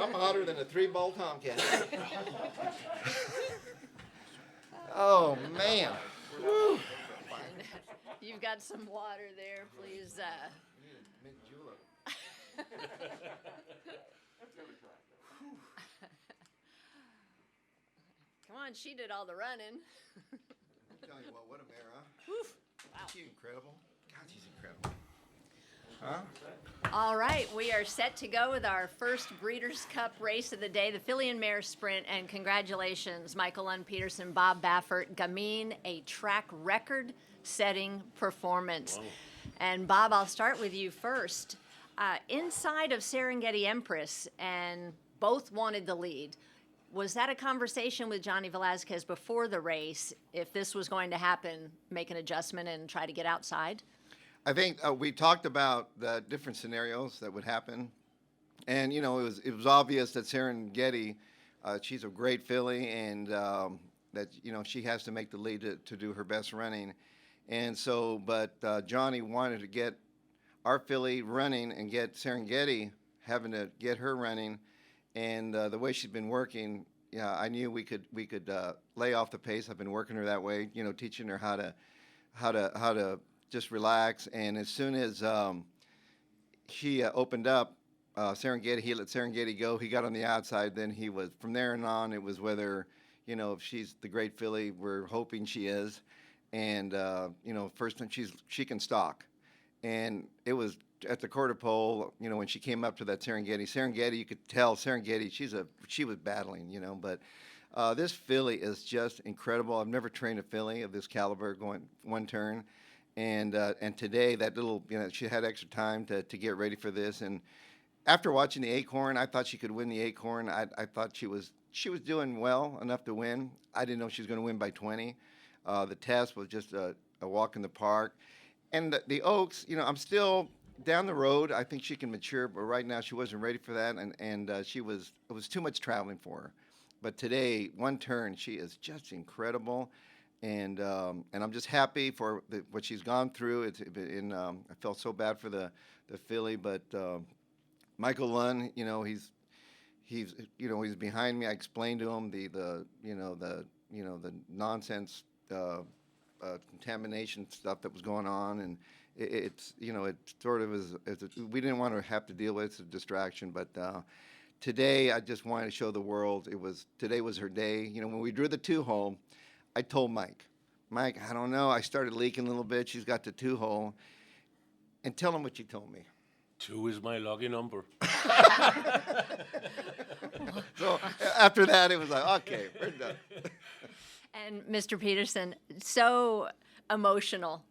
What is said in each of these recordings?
I'm hotter than a 3-ball tomcat. Oh, man. Woo. You've got some water there, please. Mint julep. Come on, she did all the running. I'm telling you what a mare, huh? Woof. Wow. Isn't she incredible? God, she's incredible. Huh? All right, we are set to go with our first Breeders' Cup race of the day, the Filly and Mare Sprint, and congratulations, Michael Lund Peterson, Bob Baffert, Gamine, a track record-setting performance. Wow. And Bob, I'll start with you first. Inside of Serengeti Empress, and both wanted the lead. Was that a conversation with Johnny Velazquez before the race, if this was going to happen, make an adjustment and try to get outside? I think we talked about the different scenarios that would happen, and it was obvious that Serengeti, she's a great filly, and that she has to make the lead to do her best running, and so but Johnny wanted to get our filly running and get Serengeti having to get her running, and the way she's been working, I knew we could lay off the pace. I've been working her that way, teaching her how to just relax. And as soon as he opened up Serengeti, he let Serengeti go. He got on the outside. Then he was, from there and on, it was whether, if she's the great filly, we're hoping she is. And, first time she can stalk. And it was at the quarter pole, when she came up to that Serengeti, you could tell Serengeti, she was battling, but this filly is just incredible. I've never trained a filly of this caliber going one turn. And today, that little, she had extra time to get ready for this. And after watching the Acorn, I thought she could win the Acorn. I thought she was doing well enough to win. I didn't know she was going to win by 20. The test was just a walk in the park. And the Oaks, I'm still down the road. I think she can mature, but right now she wasn't ready for that, and it was too much traveling for her. But today, one turn, she is just incredible. And I'm just happy for what she's gone through. I felt so bad for the filly, but Michael Lund, he's behind me. I explained to him the nonsense contamination stuff that was going on, and it sort of is. We didn't want to have to deal with it. It's a distraction, but. Today, I just wanted to show the world today was her day. When we drew the 2-hole, I told Mike, I don't know. I started leaking a little bit. She's got the 2-hole. And tell him what you told me. 2 is my lucky number. So after that, it was like, okay, we're done. And Mr. Peterson, so emotional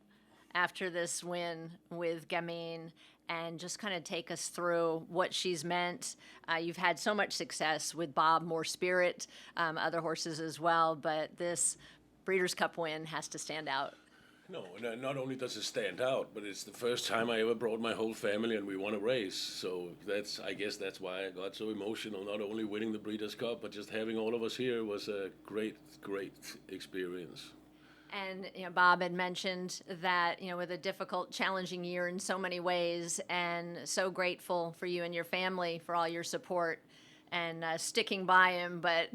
after this win with Gamine, and just kind of take us through what she's meant. You've had so much success with Bob, More Spirit, other horses as well, but this Breeders' Cup win has to stand out. No, not only does it stand out, but it's the first time I ever brought my whole family and we won a race. So I guess that's why I got so emotional, not only winning the Breeders' Cup, but just having all of us here was a great, great experience. And Bob had mentioned that with a difficult, challenging year in so many ways, and so grateful for you and your family for all your support and sticking by him. But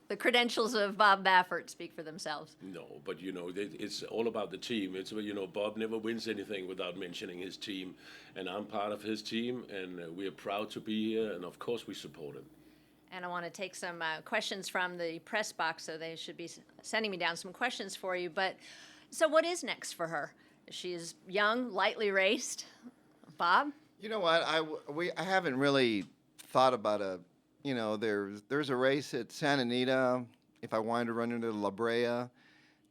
the credentials of Bob Baffert speak for themselves. No, but it's all about the team. It's Bob never wins anything without mentioning his team, and I'm part of his team, and we are proud to be here, and of course we support him. And I want to take some questions from the press box, so they should be sending me down some questions for you. But so what is next for her? She's young, lightly raced. Bob? You know what? I haven't really thought about there's a race at Santa Anita if I wanted to run into La Brea.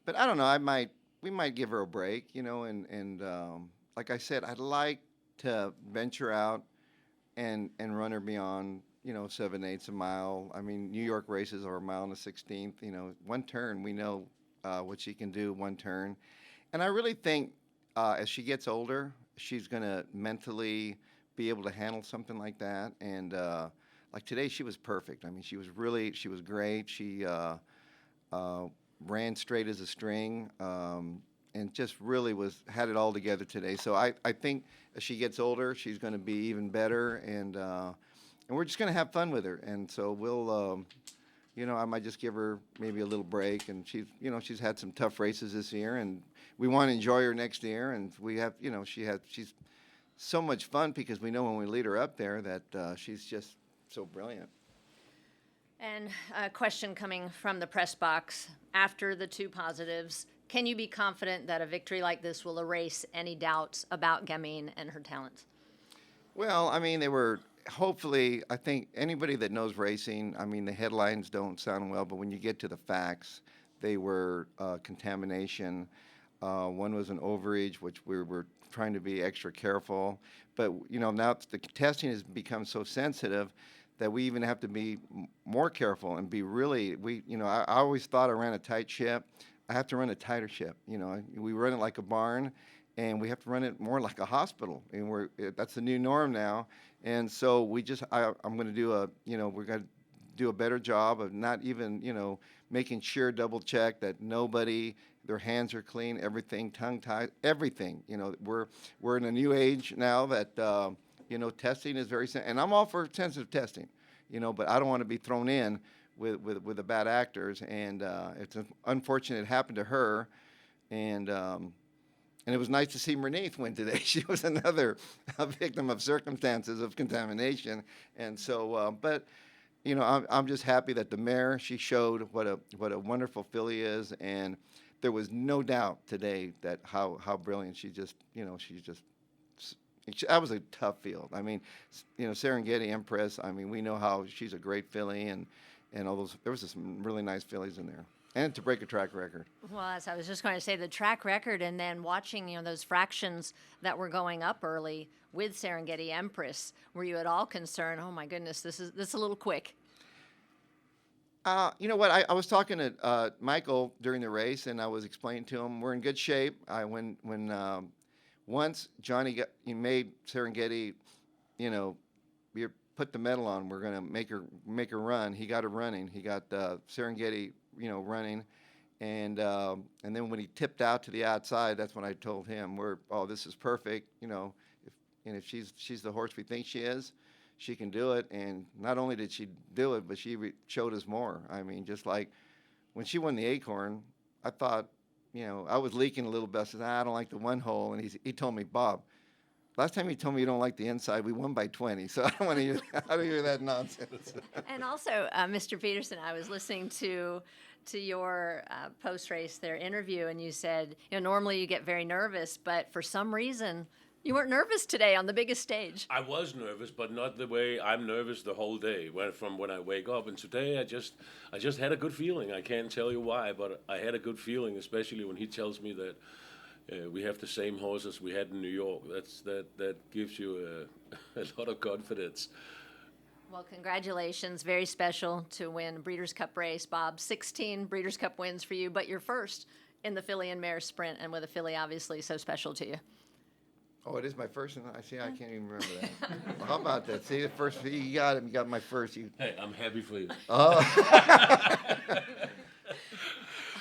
But I don't know, we might give her a break, and like I said, I'd like to venture out and run her beyond 7/8 a mile. I mean, New York races are a mile and a 16th. One turn, we know what she can do one turn. And I really think as she gets older, she's going to mentally be able to handle something like that. And like today, she was perfect. I mean, she was great. She ran straight as a string and just really had it all together today. So I think as she gets older, she's going to be even better. And we're just going to have fun with her. And so we'll, I might just give her maybe a little break. And she's had some tough races this year, and we want to enjoy her next year. And we have, she's so much fun because we know when we lead her up there that she's just so brilliant. And a question coming from the press box. After the 2 positives, can you be confident that a victory like this will erase any doubts about Gamine and her talents? Well, I mean, they were hopefully, I think anybody that knows racing, I mean, the headlines don't sound well, but when you get to the facts, they were contamination. One was an overage, which we were trying to be extra careful. But, now the testing has become so sensitive that we even have to be more careful and be really, I always thought I ran a tight ship. I have to run a tighter ship. We run it like a barn, and we have to run it more like a hospital. And that's the new norm now. And so I'm going to do we're going to do a better job of not even, making sure, double check that their hands are clean, everything, tongue tied, everything. We're in a new age now that, testing is very sensitive. And I'm all for sensitive testing, but I don't want to be thrown in with the bad actors. And it's unfortunate it happened to her. And it was nice to see Bernice win today. She was another victim of circumstances of contamination. And so, I'm just happy that the Mare, she showed what a wonderful filly is, and there was no doubt today that how brilliant she just, that was a tough field. I mean, Serengeti Empress. I mean, we know how she's a great filly, and all those. There was some really nice fillies in there. And to break a track record. Well, as I was just going to say, the track record, and then watching, those fractions that were going up early with Serengeti Empress, were you at all concerned? Oh my goodness, this is a little quick. You know what? I was talking to Michael during the race, and I was explaining to him we're in good shape. When once Johnny made Serengeti, we put the medal on. We're gonna make her run. He got her running. He got Serengeti, running, and then when he tipped out to the outside, that's when I told him, this is perfect. If she's the horse we think she is, she can do it. And not only did she do it, but she showed us more. I mean, just like when she won the Acorn, I thought, I was leaking a little bit. I said, I don't like the one hole, and he told me, Bob, last time you told me you don't like the inside, we won by 20. So I don't want to hear that nonsense. And also, Mr. Peterson, I was listening to your post-race, their interview, and you said, normally you get very nervous, but for some reason, you weren't nervous today on the biggest stage. I was nervous, but not the way I'm nervous the whole day. From when I wake up, and today I just had a good feeling. I can't tell you why, but I had a good feeling, especially when he tells me that we have the same horses we had in New York. That gives you a lot of confidence. Well, congratulations. Very special to win a Breeders' Cup race, Bob. 16 Breeders' Cup wins for you, but you're first in the filly and mare sprint, and with a filly obviously so special to you. Oh, it is my first, and I can't even remember that. Well, how about that? See, the first, you got it. You got my first. Hey, I'm happy for you.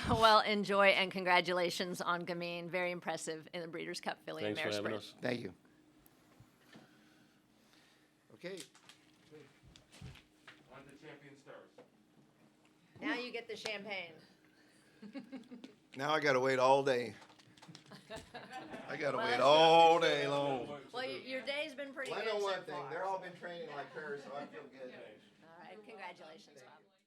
Well, enjoy, and congratulations on Gamine. Very impressive in the Breeders' Cup filly and mare sprint. Us. Thank you. Okay. On the champion stars. Now you get the champagne. Now I got to wait all day. I got to wait all day long. Well, your day's been pretty Well, I good know so one thing. far. They're all been training like her, so I feel good. All right, congratulations, Bob.